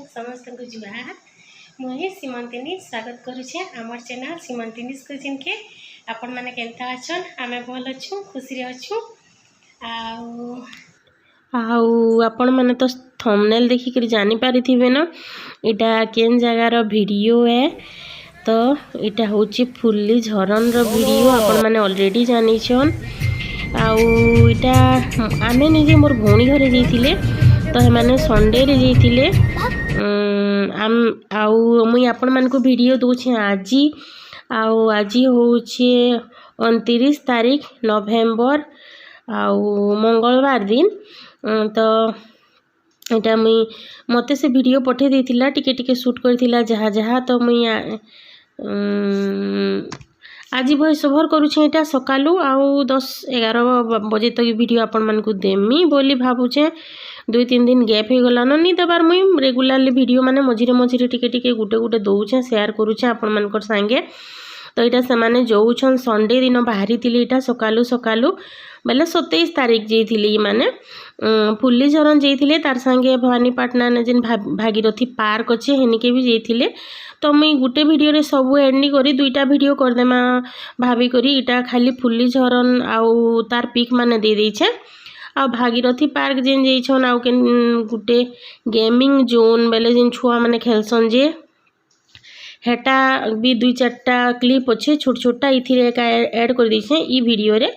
समस्त को जुहार मुझे सीमंतिनी स्वागत करुचे आमर चैनल सीमंतिनी किचन के आपण माने केनता अछन आमे भल अछु खुशी अछु आपण माने तो थंबनेल देखि कर जानि पारिथिबे न इटा केन जगार वीडियो है तो इटा होची फुल्ली झरन रो वीडियो आपण माने ऑलरेडी जानि छन इटा आमे निजे मोर भौणी घरे जइथिले तो हेमाने संडे रे जइथिले मुई आपण मान को वीडियो दूछे आज होचे 29 तारीख नवेम्बर मंगलवार दिन तो इटा मुई मते से वीडियो पठे देथिला टिके टिके शूट करथिला जहा जहा तो मुई आज वॉइस ओवर करुछे इटा सकालू 10-11 बजे तक वीडियो आपण मान को देमी बोली भाबुछे 2-3 दिन गैप हो गला नी देबार मुई रेगुलरली वीडियो माने मझिरे मझिरे टिके टिके गुटे दउछे शेयर करुछे आपण मानकर संगे तो इटा से माने जोउछन संडे दिन बाहरी थिले इटा सकालू सकालू बेले 27 तारीख जइथिले माने फुल्ली झरन जइथिले तार संगे भवानीपाटना ने जिन भागीरथी पार्क अच्छे हेनिके भी जइथिले तो मुई गुटे वीडियो रे सब एंडिंग करी दुईटा वीडियो कर देमा भाभी करी इटा खाली फुल्ली झरन आउ तार पिक माने दे देछे आ भागीरथी पार्क जेन जइछन आउ के गुटे गेमिंग जोन बेले जिन छुआ माने खेलसन जे हेटा भी 2-4टा क्लिप अच्छे छोट छोटा इथिरे ऐड कर देछे ई वीडियो रे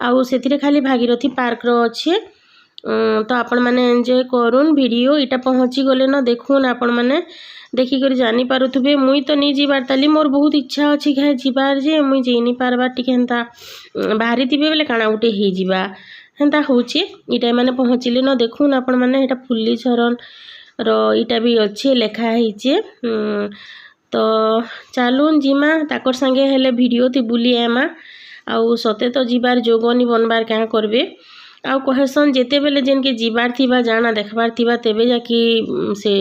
आउ सेथिरे खाली भागीरथी पार्क रो अच्छे तो आपण माने एंजॉय करूँ वीडियो इटा पहुँची गले न देखून आपण माने देखिक जानी पारुथुबे मुई तो नहीं जीवार ताली मोर बहुत इच्छा अच्छी खाए जीवार जे मुई जेई नहीं पारबार टिके हेंता बाहरी थिबे बेले काना गुटे हे जीवा हेंता होची इटा माने पहुँचिले न देखून आपण माने एटा फुल्ली झरन रो इटा भी अच्छे लेखा हिचे तो चलून जीमा ताकर संगे हेले वीडियो थी बुली आमा आउ सते तो जीवार जोगनी बनबार क्या करबे आउ कहसन जेते बेले जेन के जीवार थिबा जाना देखबार थिबा तेबे जाकी से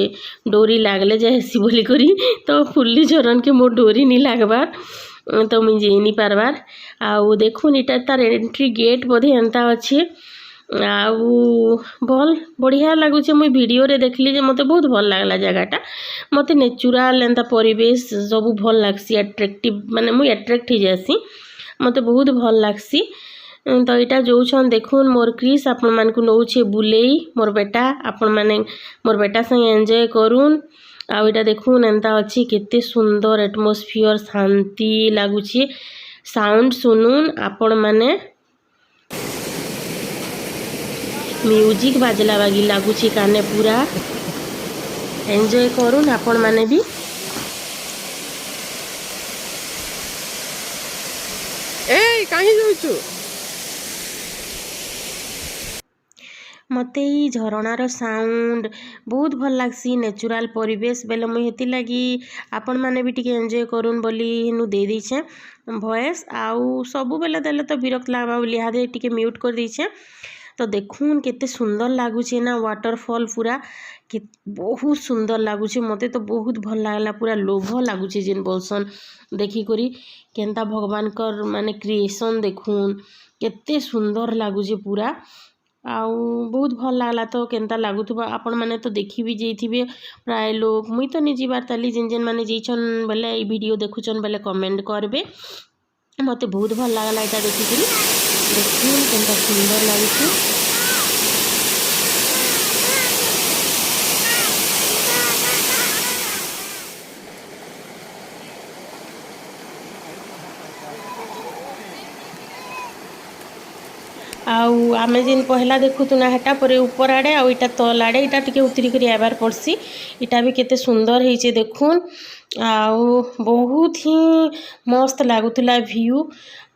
डोरी लागले जाएसी बोली करी तो फुल्ली झरन के मोर डोरी नहीं लागबार तो मुझे जे नहीं पारबार आउ देखुन इटा तार एंट्री गेट बोधे एंता अच्छे आउ भल बढ़िया लगुच मुई वीडियो रे देखली जे मते बहुत भल लागला जगहटा मते नेचुरल एंता परिवेश सब भल लागसी अट्रैक्टिव माने मुई अट्रैक्ट हो जासी मते बहुत भल लागसी तो इटा जो छन देखुन मोर क्रिस आपण मान को नौछे बुलेई मोर बेटा आपण माने मोर बेटा संग एंजॉय करूँ आउ इटा देखुन एंता अच्छी केते सुंदर एटमॉस्फियर शांति लगुची साउंड सुनुन आपण माने म्यूजिक बाजला बागी लगुची काने पूरा एंजॉय करूँ आपण माने भी ए कहीं जाउछु मते ही झरणार साउंड बहुत भल लागसी नेचुरल परिवेश बेले मुई हेती लगी आपण माने भी टिके एंजॉय करूँ बोली हेनु दे दीछे वॉइस आउ सबु बेले देले तो विरक्त लागबा बोली हादे टिके म्यूट कर दीछे तो देखून केते सुंदर लगुचे ना वाटरफॉल पूरा के बहुत सुंदर लगुचे मते तो बहुत भल लागला पूरा लोभ लगुचे जेन बोलसन देखी करी केनता भगवान कर माने क्रिएशन देखून केते सुंदर लगुचे पूरा आउ बहुत भल लागला तो केनता लागुथबा आपण माने तो देखी भी जइथिबे प्राय लोग मुई तो नहीं जीवार ताली जेन जेन माने जइछन बेले ई वीडियो देखुछन बेले कमेंट करबे मते बहुत भल लागला एटा देखि करी देखुन केनता सुंदर लाଗୁଛି आउ आमे जिन पहला देखुतुना हेटा परे ऊपर आड़े आउ इटा तल आड़े इटा टिके उतरी करी आबार पड़सी इटा भी केते सुंदर हेचे देखुन आउ बहुत ही मस्त लागुतला व्यू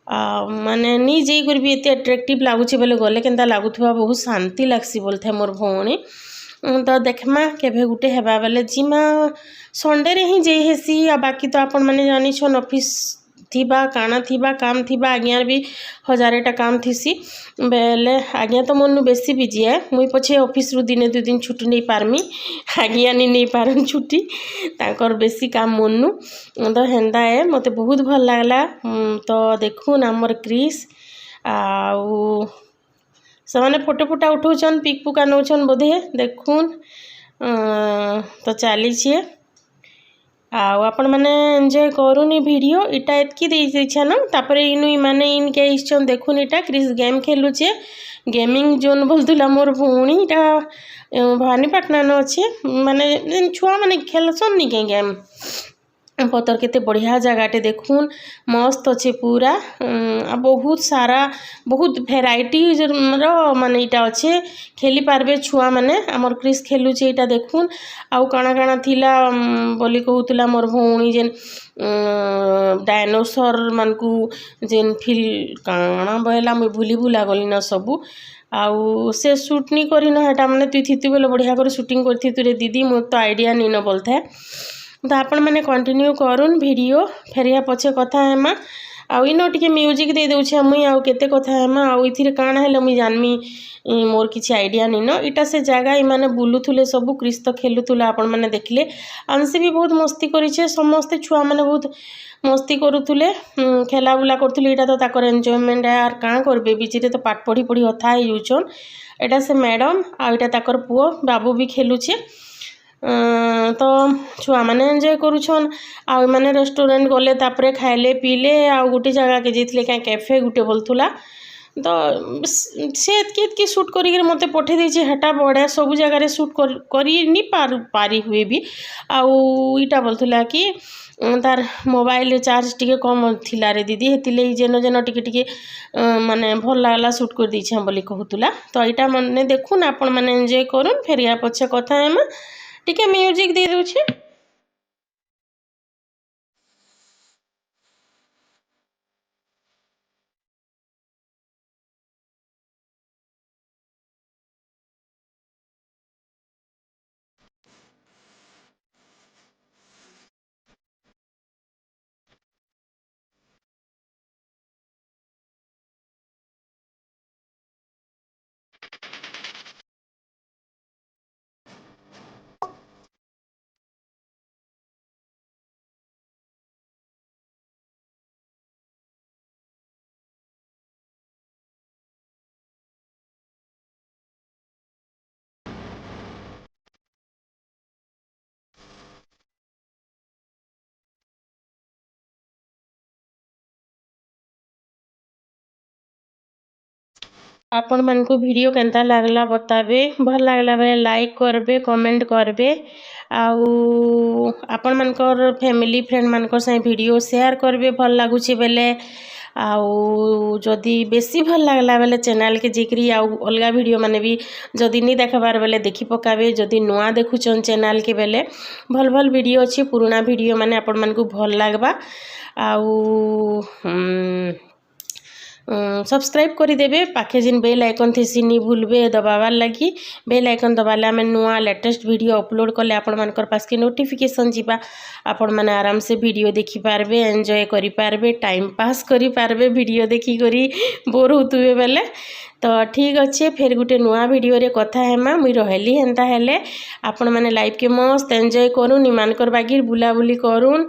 माने नहीं जाई कर भी एते अट्रैक्टिव लागुचे बोले गले केनता लागुथबा बहुत शांति लागसी बोलथे मोर भौणी तो देखमा केभे गुटे हेबा बेले जिमा संडे रे ही जाई हेसी आ बाकी तो आपण माने जानि छन ऑफिस थिबा काना थिबा काम थिबा आज्ञार भी हजारेटा काम थीसी बेले आज्ञा तो मनु बेसी बिजी है मुई पछे ऑफिस रु दिने 2 दिन छुट्टी नहीं पारमी आज्ञा नहीं पारन छुट्टी ताकर बेसी काम मनु तो हेंदा है मते बहुत भल लागला तो देखुन हमर क्रिस आउ से फोटो फोटा उठाउछन पिक पुका नौछन बोधे देखुन तो चलीछे आपण मैंने एंजॉय करूनी वीडियो इटा एतकी देछे ना तापर इनु माने इनके इच्छन देखुन इटा क्रिस गेम खेलुचे गेमिंग जोन बोलतुला मोर भौणी इटा भवानीपाटना न अच्छे माने छुआ माने खेलसन नि के गेम पतर केते बढ़िया जगहटे देखुन मस्त अच्छे पूरा बहुत सारा बहुत भेराइटी रो माने इटा अच्छे खेली पारबे छुआ माने आमर क्रिस खेलुचे इटा देखुन आउ काना काना थिला बोली कहूतला मोर भौणी जेन डायनोसर मानकू जेन फिल काना बहला मुई भूली भूला गली ना सबू आउ से शूट नहीं करी ना हेटा माने तुई थीतु बेले बढ़िया कर शूटिंग करथि तुरे दीदी मोर तो आइडिया नहीं न बोलथे तो आपण मैंने कंटिन्यू करूँ वीडियो फेरिया पछे कथा हेमा आउ इन टिके म्यूजिक दे दउछे मुई आउ केते कथा हेमा आउ इथिरे काना हेले मुई जानमी मोर किछि आइडिया नहीं न इटा से जगह इमाने बुलुथुले सबु क्रिस तो खेलुथुले आपण मैंने देखले आंसी भी बहुत मस्ती करिछे समस्ते छुआ मैंने बहुत मस्ती करुथुले खेला बुला करथुले इटा तो ताकर एन्जॉयमेंट यार काँ करबे बिचिरे तो पाठ पढ़ी पढ़ी हथा हे जुछन एटा से मैडम आ इटा ताकर पुओ बाबू भी खेलुछे तो छुआ मैंने एंजॉय करुछन आ माने रेस्टोरेंट गले तापरे खाइले पीले आ गोटे जगह के जेथले क्या कैफे गुटे बोलथुला तो से एतकी शूट करी मते पठे देछि हेटा बढ़िया सब जगह शूट करी नी पारी हुए भी आउ इटा बोलथुला कि तार मोबाइल चार्ज टिके कम थिला रे दीदी हेतिले जेन जेन टिके टिके माने भल लागला शूट कर दी बोली कहूतुला तो इटा मने देखुन आपण माने एंजॉय करूँ फेर या पछे कथा हेमा टिके म्यूजिक दे दूछे आपण मानकू वीडियो केनता लागला बताबे भल लागला बेले लाइक करबे कमेंट करबे आउ आपण मानकर फैमिली फ्रेंड मानकर से वीडियो शेयर करबे भल लागुची बेले आउ जदि बेसी भल लागला बेले चैनल के जिक्री आउ अलगा वीडियो माने भी जदि नहीं देखबार बेले देखि पकाबे जदि नुआ देखुचन चैनल के बेले भल भल वीडियो अच्छी पुराना वीडियो माने आपण मानकू भल लागबा आउ सब्सक्राइब करदेवे पाखे जिन बेल आइकन थी सिनी भूलबे दबावार लगी बेल आइकन दबाले आम नुआ लेटेस्ट वीडियो अपलोड कले आपण मानकर पास के नोटिफिकेशन जीवा आपण माने आराम से वीडियो देखि पारबे एंजॉय करि पारबे टाइम पास करि पारबे वीडियो देखि करी बोर होतुबे बेले तो ठीक अच्छे फिर गुटे नुआ वीडियो रे कथा हेमा मुई रहली हेन्ता हेले आपण माने लाइफ के मस्त एंजॉय करूँ निमानकर बागिर बुलाबुली करूँ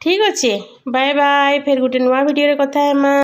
ठीक अच्छे बाय बाय फिर गुटे नुआ वीडियो रे कथा हेमा।